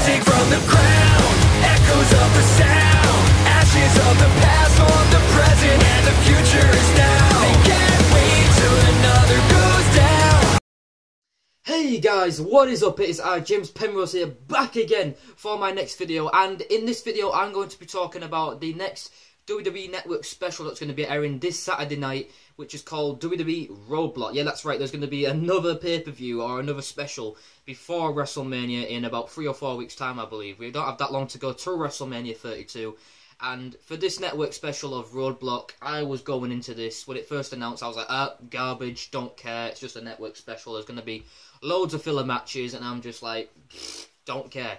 Rising from the ground, echoes of the sound, ashes of the past form the present, and the future is now. They can't wait till another goes down. Hey guys, what is up? It is I, James Penrose here, back again for my next video. And in this video, I'm going to be talking about the next WWE Network special that's going to be airing this Saturday night, which is called WWE Roadblock. Yeah, that's right, there's going to be another pay-per-view or another special before WrestleMania in about 3 or 4 weeks' time, I believe. We don't have that long to go to WrestleMania 32. And for this network special of Roadblock, I was going into this, when it first announced, I was like, garbage, don't care, it's just a network special, there's going to be loads of filler matches, and I'm just like, don't care.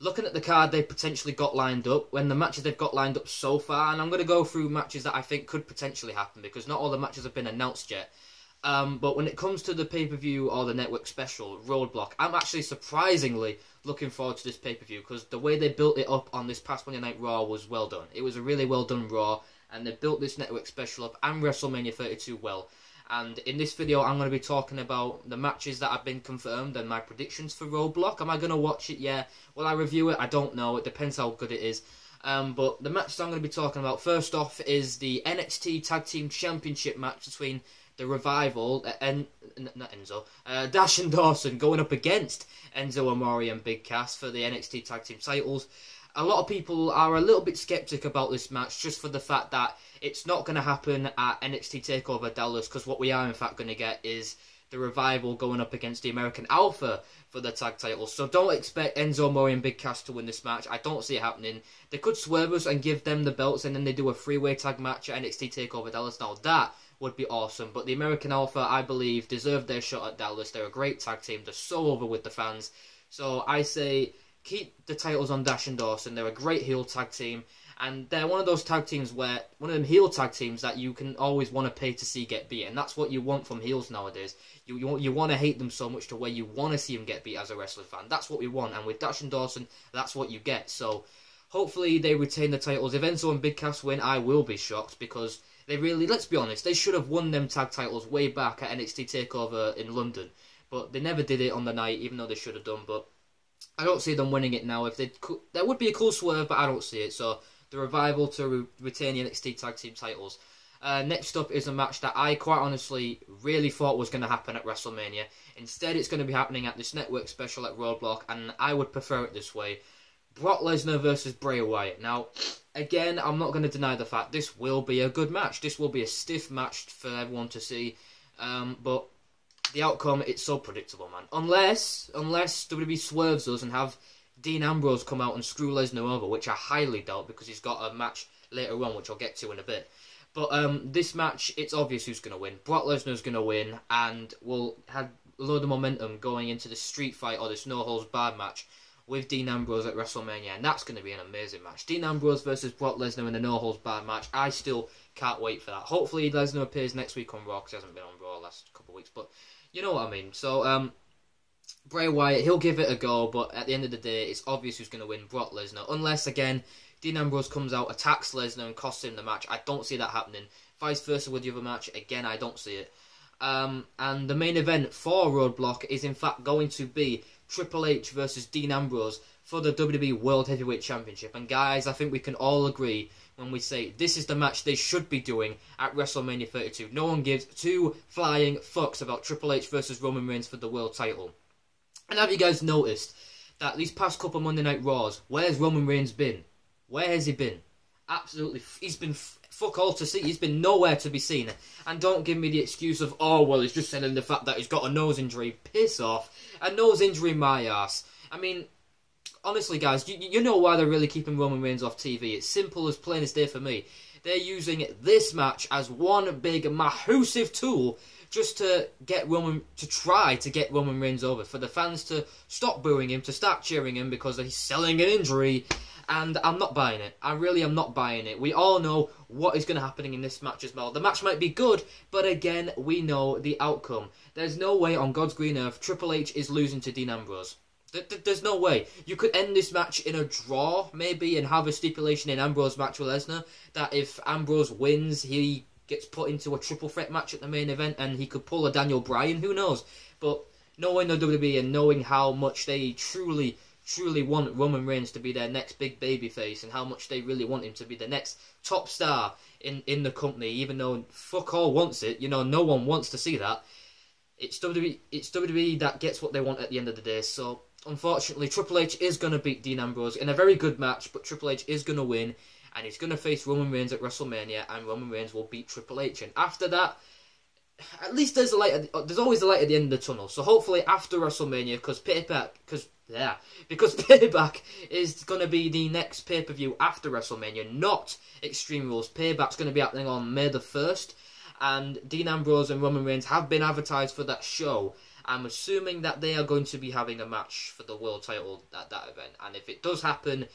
Looking at the card they potentially got lined up, when the matches they've got lined up so far, and I'm going to go through matches that I think could potentially happen, because not all the matches have been announced yet. But when it comes to the pay-per-view or the network special, Roadblock, I'm actually surprisingly looking forward to this pay-per-view, because the way they built it up on this past Monday Night Raw was well done. It was a really well done Raw, and they built this network special up and WrestleMania 32 well. And in this video, I'm going to be talking about the matches that have been confirmed and my predictions for Roadblock. Am I going to watch it? Yeah. Will I review it? I don't know. It depends how good it is. But the matches I'm going to be talking about, first off, is the NXT Tag Team Championship match between the Revival, Dash and Dawson going up against Enzo Amore and Big Cass for the NXT Tag Team titles. A lot of people are a little bit skeptic about this match just for the fact that it's not going to happen at NXT TakeOver Dallas, because what we are in fact going to get is the Revival going up against the American Alpha for the tag titles. So don't expect Enzo Amore and Big Cass to win this match. I don't see it happening. They could swerve us and give them the belts, and then they do a three-way tag match at NXT TakeOver Dallas. Now that would be awesome. But the American Alpha, I believe, deserve their shot at Dallas. They're a great tag team. They're so over with the fans. So I say keep the titles on Dash and Dawson. They're a great heel tag team. And they're one of those tag teams where, one of them heel tag teams that you can always want to pay to see get beat. And that's what you want from heels nowadays. You want to hate them so much to where you want to see them get beat as a wrestling fan. That's what we want. And with Dash and Dawson, that's what you get. So hopefully they retain the titles. If Enzo and Big Cass win, I will be shocked, because they really, let's be honest, they should have won them tag titles way back at NXT TakeOver in London. But they never did it on the night, even though they should have done. But I don't see them winning it now. If they could, that would be a cool swerve, but I don't see it. So the Revival to retain the NXT Tag Team titles. Next up is a match that I quite honestly really thought was going to happen at WrestleMania. Instead, it's going to be happening at this network special at Roadblock, and I would prefer it this way. Brock Lesnar versus Bray Wyatt. Now, again, I'm not going to deny the fact this will be a good match. This will be a stiff match for everyone to see. But the outcome, it's so predictable, man. Unless WWE swerves us and have Dean Ambrose come out and screw Lesnar over, which I highly doubt, because he's got a match later on, which I'll get to in a bit. But this match, it's obvious who's going to win. Brock Lesnar's going to win, and we'll have a load of momentum going into the street fight or this no-holds-barred match with Dean Ambrose at WrestleMania, and that's going to be an amazing match. Dean Ambrose versus Brock Lesnar in a no-holds-barred match. I still can't wait for that. Hopefully Lesnar appears next week on Raw, because he hasn't been on Raw the last couple of weeks, but you know what I mean. So, Bray Wyatt, he'll give it a go, but at the end of the day, it's obvious who's going to win, Brock Lesnar. Unless, again, Dean Ambrose comes out, attacks Lesnar, and costs him the match. I don't see that happening. Vice versa with the other match, again, I don't see it. And the main event for Roadblock is, in fact, going to be Triple H versus Dean Ambrose for the WWE World Heavyweight Championship. And guys, I think we can all agree when we say this is the match they should be doing at WrestleMania 32. No one gives two flying fucks about Triple H versus Roman Reigns for the world title. And have you guys noticed that these past couple Monday Night Raws, where's Roman Reigns been? Where has he been? Absolutely, he's been fuck all to see. He's been nowhere to be seen. And don't give me the excuse of, oh, well, he's just selling the fact that he's got a nose injury. Piss off. A nose injury, my ass. I mean, honestly, guys, you know why they're really keeping Roman Reigns off TV. It's simple as plain as day for me. They're using this match as one big, massive tool just to get try to get Roman Reigns over. For the fans to stop booing him, to start cheering him because he's selling an injury. And I'm not buying it. I really am not buying it. We all know what is going to happen in this match as well. The match might be good, but again, we know the outcome. There's no way on God's green earth Triple H is losing to Dean Ambrose. There's no way. You could end this match in a draw, maybe, and have a stipulation in Ambrose match with Lesnar that if Ambrose wins, he gets put into a triple threat match at the main event, and he could pull a Daniel Bryan, who knows. But knowing the WWE and knowing how much they truly truly want Roman Reigns to be their next big babyface and how much they really want him to be the next top star in the company, even though fuck all wants it. You know, no one wants to see that. It's WWE that gets what they want at the end of the day. So, unfortunately, Triple H is going to beat Dean Ambrose in a very good match, but Triple H is going to win, and he's going to face Roman Reigns at WrestleMania, and Roman Reigns will beat Triple H. And after that, at least there's always a light at the end of the tunnel. So hopefully after WrestleMania, because Payback is going to be the next pay-per-view after WrestleMania, not Extreme Rules. Payback's going to be happening on May the 1st, and Dean Ambrose and Roman Reigns have been advertised for that show. I'm assuming that they are going to be having a match for the world title at that event, and if it does happen,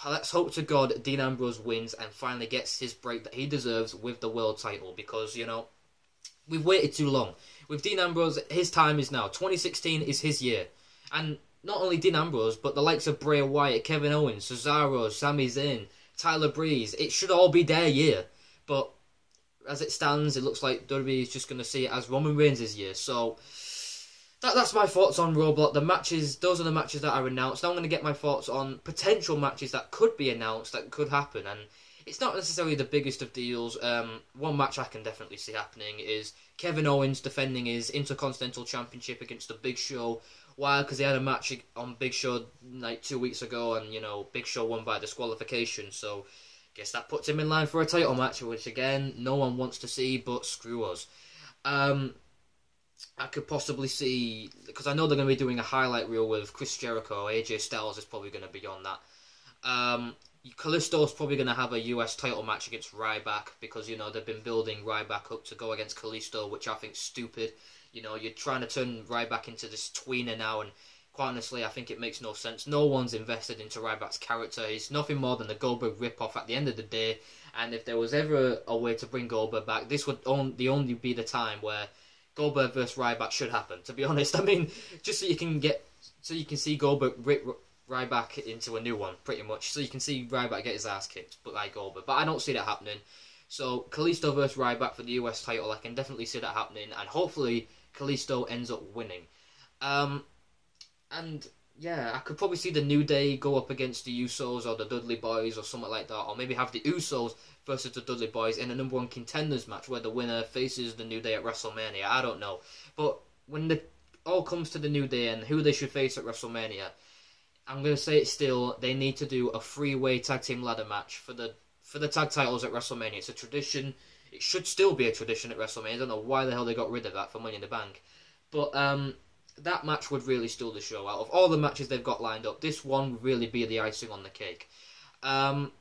let's hope to God Dean Ambrose wins and finally gets his break that he deserves with the world title, because, you know, we've waited too long. With Dean Ambrose, his time is now. 2016 is his year. And not only Dean Ambrose, but the likes of Bray Wyatt, Kevin Owens, Cesaro, Sami Zayn, Tyler Breeze, it should all be their year. But as it stands, it looks like WWE is just going to see it as Roman Reigns' year. So that's my thoughts on Roadblock. The matches, those are the matches that are announced. Now I'm going to get my thoughts on potential matches that could be announced, that could happen. And it's not necessarily the biggest of deals. One match I can definitely see happening is Kevin Owens defending his Intercontinental Championship against the Big Show. Why? Because he had a match on Big Show like 2 weeks ago, and, you know, Big Show won by disqualification. So I guess that puts him in line for a title match, which again no one wants to see, but screw us. I could possibly see, because I know they're going to be doing a highlight reel with Chris Jericho. AJ Styles is probably going to be on that. Kalisto's probably going to have a US title match against Ryback, because, you know, they've been building Ryback up to go against Kalisto, which I think is stupid. You know, you're trying to turn Ryback into this tweener now, and quite honestly, I think it makes no sense. No one's invested into Ryback's character. He's nothing more than a Goldberg ripoff at the end of the day, and if there was ever a way to bring Goldberg back, this would only be the time where Goldberg versus Ryback should happen, to be honest. I mean, just so you can see Goldberg rip Ryback into a new one, pretty much. So you can see Ryback get his ass kicked, but like Goldberg. But I don't see that happening. So Kalisto versus Ryback for the US title, I can definitely see that happening, and hopefully Kalisto ends up winning. And yeah, I could probably see the New Day go up against the Usos or the Dudley Boys or something like that, or maybe have the Usos versus the Dudley Boys in a number one contenders match where the winner faces the New Day at WrestleMania. I don't know, but when it all comes to the New Day and who they should face at WrestleMania, I'm going to say it still, they need to do a three-way tag team ladder match for the tag titles at WrestleMania. It's a tradition. It should still be a tradition at WrestleMania. I don't know why the hell they got rid of that for Money in the Bank. But that match would really steal the show. Out of all the matches they've got lined up, this one would really be the icing on the cake. And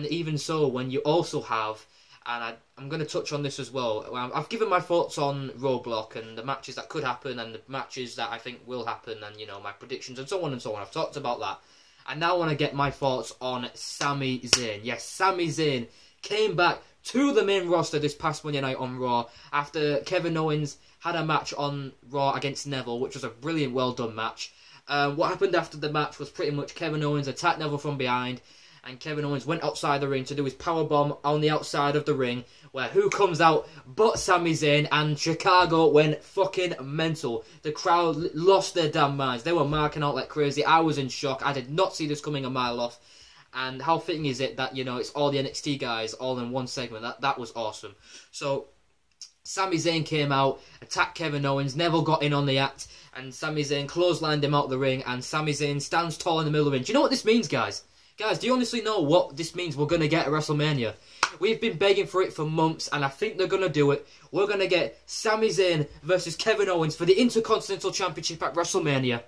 even so, when you also have, and I'm going to touch on this as well, I've given my thoughts on Roadblock and the matches that could happen and the matches that I think will happen, and, you know, my predictions and so on and so on. I've talked about that. And now I want to get my thoughts on Sami Zayn. Yes, Sami Zayn came back to the main roster this past Monday night on Raw after Kevin Owens had a match on Raw against Neville, which was a brilliant, well-done match. What happened after the match was pretty much Kevin Owens attacked Neville from behind, and Kevin Owens went outside the ring to do his powerbomb on the outside of the ring, where who comes out but Sami Zayn, and Chicago went fucking mental. The crowd lost their damn minds. They were marking out like crazy. I was in shock. I did not see this coming a mile off. And how fitting is it that, you know, it's all the NXT guys all in one segment. That was awesome. So Sami Zayn came out, attacked Kevin Owens, Neville got in on the act, and Sami Zayn clotheslined him out the ring, and Sami Zayn stands tall in the middle of the ring. Do you know what this means, guys? Guys, do you honestly know what this means we're going to get at WrestleMania? We've been begging for it for months, and I think they're going to do it. We're going to get Sami Zayn versus Kevin Owens for the Intercontinental Championship at WrestleMania.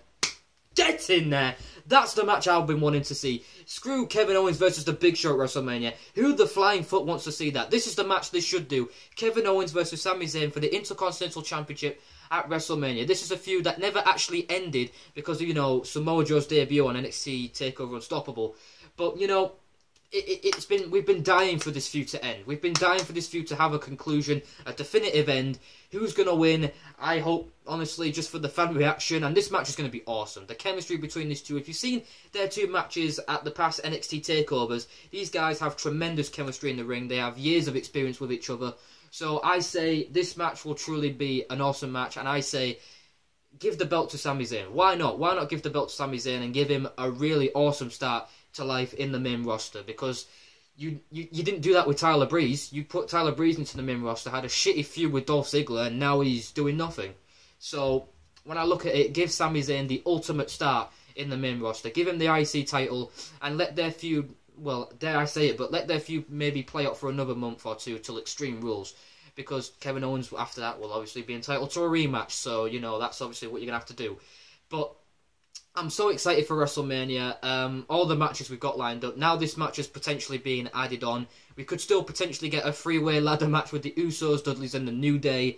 Get in there! That's the match I've been wanting to see. Screw Kevin Owens versus the Big Show at WrestleMania. Who the flying foot wants to see that? This is the match they should do. Kevin Owens versus Sami Zayn for the Intercontinental Championship at WrestleMania. This is a feud that never actually ended because of, you know, Samoa Joe's debut on NXT TakeOver Unstoppable. But, you know, we've been dying for this feud to end. We've been dying for this feud to have a conclusion, a definitive end. Who's going to win? I hope, honestly, just for the fan reaction. And this match is going to be awesome. The chemistry between these two. If you've seen their two matches at the past NXT TakeOvers, these guys have tremendous chemistry in the ring. They have years of experience with each other. So I say this match will truly be an awesome match. And I say give the belt to Sami Zayn. Why not? Why not give the belt to Sami Zayn and give him a really awesome start to life in the main roster? Because you didn't do that with Tyler Breeze. You put Tyler Breeze into the main roster, had a shitty feud with Dolph Ziggler, and now he's doing nothing. So when I look at it, give Sami Zayn the ultimate start in the main roster. Give him the IC title and let their feud, well, dare I say it, but let their feud maybe play out for another month or two till Extreme Rules. Because Kevin Owens, after that, will obviously be entitled to a rematch. So, you know, that's obviously what you're going to have to do. But I'm so excited for WrestleMania. All the matches we've got lined up. Now this match is potentially being added on. We could still potentially get a three-way ladder match with the Usos, Dudleys, and the New Day.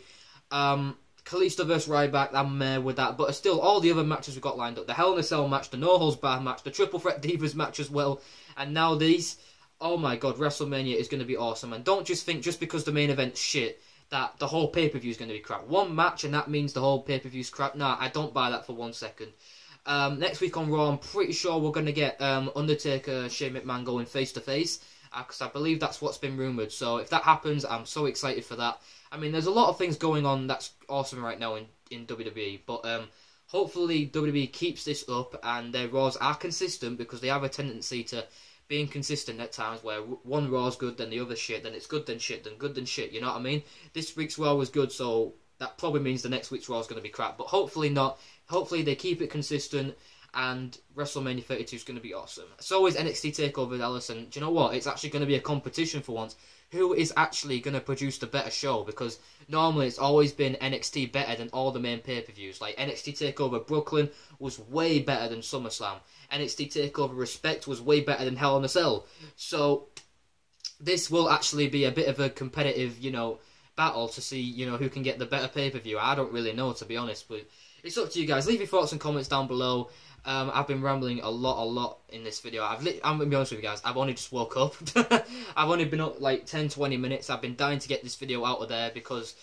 Kalisto vs. Ryback, I'm there with that. But still, all the other matches we've got lined up. The Hell in a Cell match, the No Holds Barred match, the Triple Threat Divas match as well. And now these. Oh my god, WrestleMania is going to be awesome. And don't just think, just because the main event's shit, that the whole pay-per-view is going to be crap. One match and that means the whole pay-per-view's crap. Nah, I don't buy that for 1 second. Next week on Raw, I'm pretty sure we're going to get Undertaker, Shane McMahon going face-to-face. Because I believe that's what's been rumoured. So if that happens, I'm so excited for that. I mean, there's a lot of things going on that's awesome right now in WWE. But hopefully WWE keeps this up and their Raws are consistent, because they have a tendency to being consistent at times where one Raw's good, then the other shit, then it's good, then shit, then good, then shit, you know what I mean? This week's Raw was good, so that probably means the next week's Raw is going to be crap, but hopefully not. Hopefully they keep it consistent, and WrestleMania 32 is going to be awesome. So is NXT TakeOver Dallas, and do you know what? It's actually going to be a competition for once. Who is actually going to produce the better show? Because normally it's always been NXT better than all the main pay-per-views. Like NXT TakeOver Brooklyn was way better than SummerSlam. NXT TakeOver Respect was way better than Hell in a Cell. So this will actually be a bit of a competitive, you know, battle to see, you know, who can get the better pay-per-view. I don't really know, to be honest, but it's up to you guys. Leave your thoughts and comments down below. I've been rambling a lot in this video. I'm going to be honest with you guys, I've only just woke up. I've only been up like 10-20 minutes. I've been dying to get this video out of there because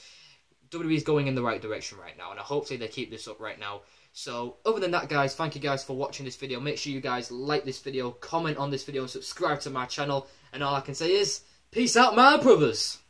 WWE is going in the right direction right now, and hopefully they keep this up right now. So, other than that, guys, thank you guys for watching this video. Make sure you guys like this video, comment on this video, and subscribe to my channel. And all I can say is, peace out, my brothers!